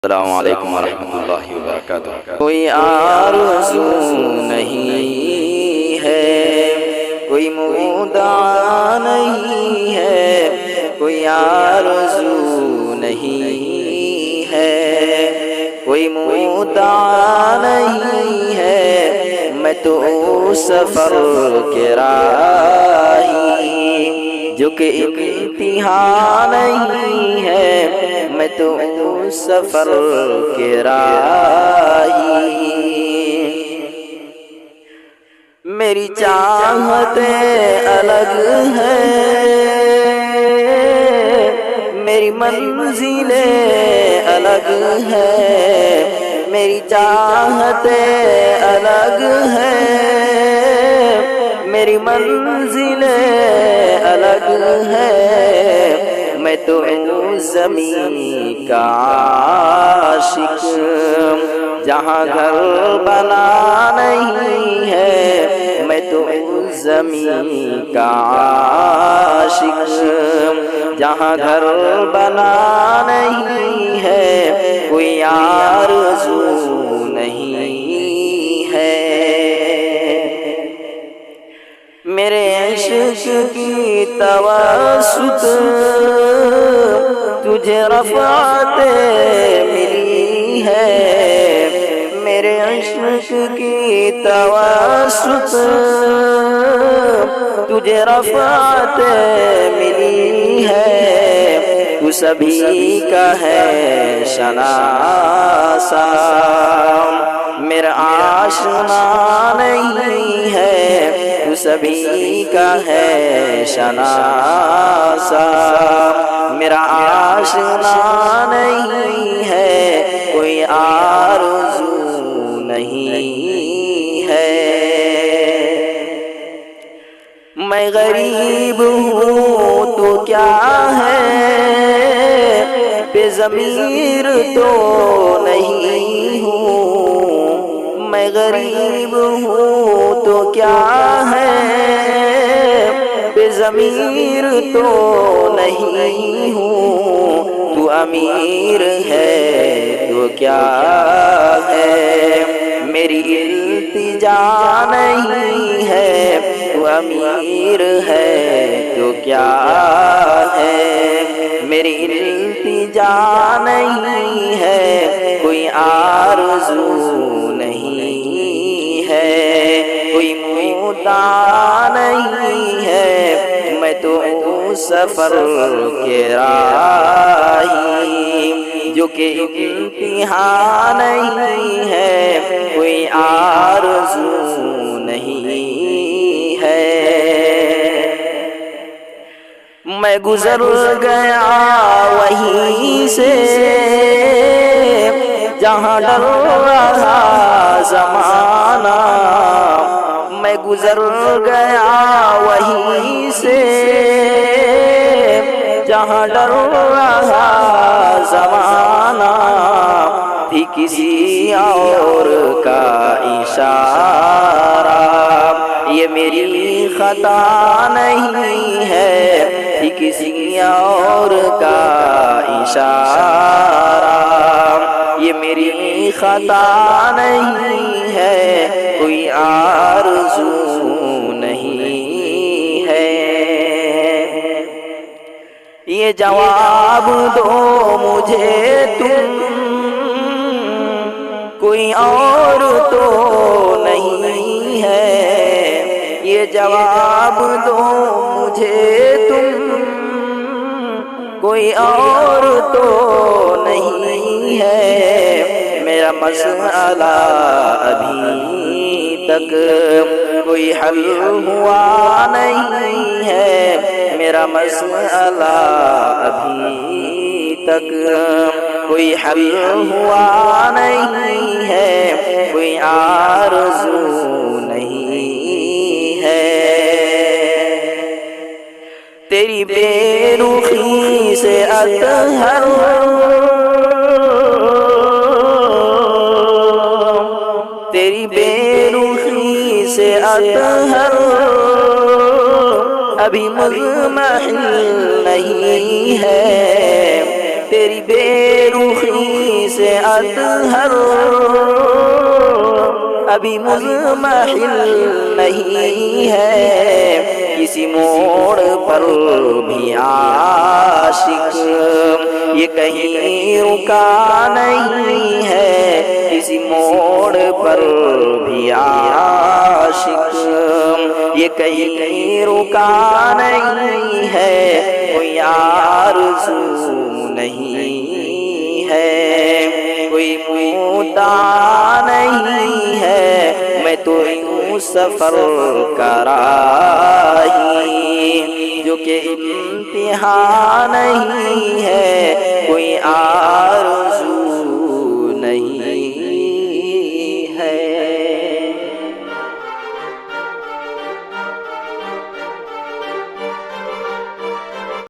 السلام علیکم ورحمۃ اللہ وبرکاتہ۔ کوئی آرزو نہیں ہے، کوئی مدعا نہیں ہے، کوئی آرزو نہیں ہے، کوئی مدعا نہیں ہے، میں تو سفر کے راہی جو کہ امتحان نہیں ہے، میں تو سفر کے راہی۔ میری چاہتیں الگ ہیں، میری منزلیں الگ ہیں، میری چاہتیں الگ ہیں، میری منزلیں الگ ہیں، میں تو زمین کا عاشق جہاں گھر بنا نہیں ہے، میں تو زمین کا عاشق جہاں گھر بنا نہیں ہے، کوئی آرزو نہیں ہے۔ میرے عشق کی توسط تجھے رفعت ملی ہے، میرے عشق کی توسط تجھے رفعت ملی ہے، تو سبھی کا ہے شناسا، میرا آشنا نہیں ہے، تو سبھی کا ہے شناسا، میرا آشنا نہیں ہے، کوئی آرزو نہیں ہے۔ میں غریب ہوں تو کیا ہے، بے ضمیر تو نہیں ہوں، میں غریب ہوں تو کیا ہے، بے ضمیر تو نہیں ہوں، تو امیر ہے تو کیا ہے، میری التجا نہیں ہے، تو امیر ہے تو کیا ہے، میری التجا نہیں ہے، کوئی آرزو نہیں ہے، کوئی مدعا نہیں ہے، میں تو سفر کے راہی جو کہ امتحان نہیں ہے، کوئی آرزو نہیں ہے۔ میں گزر گیا وہیں سے جہاں ڈر رہا زمانہ، میں گزر گیا وہیں سے جہاں ڈر رہا زمانہ، تھی کسی اور کا اشارہ، یہ میری خطا نہیں ہے، تھی کسی اور کا اشارہ، یہ میری خطا نہیں ہے، کوئی آرزو نہیں ہے۔ یہ جواب دو مجھے تم، کوئی اور تو نہیں ہے، یہ جواب دو مجھے تم، کوئی اور تو نہیں ہے، میرا مسئلہ ابھی تک کوئی حل ہوا نہیں ہے، میرا مسئلہ ابھی تک کوئی حل ہوا نہیں ہے، کوئی آرزو نہیں ہے۔ تیری بے رخی سے اطہر تیری بے رخی سے اطہر ابھی مضمحل نہیں ہے، تیری بے رخی سے اطہر ابھی مضمحل نہیں ہے، کسی موڑ پر بھی عاشق یہ کہیں رکا نہیں ہے، کسی موڑ پر بھی عاشق یہ کہیں رکا نہیں ہے، کوئی آرزو نہیں ہے، کوئی مدعا نہیں ہے، میں تو یوں سفر کا راہی جو کہ امتحان نہیں ہے،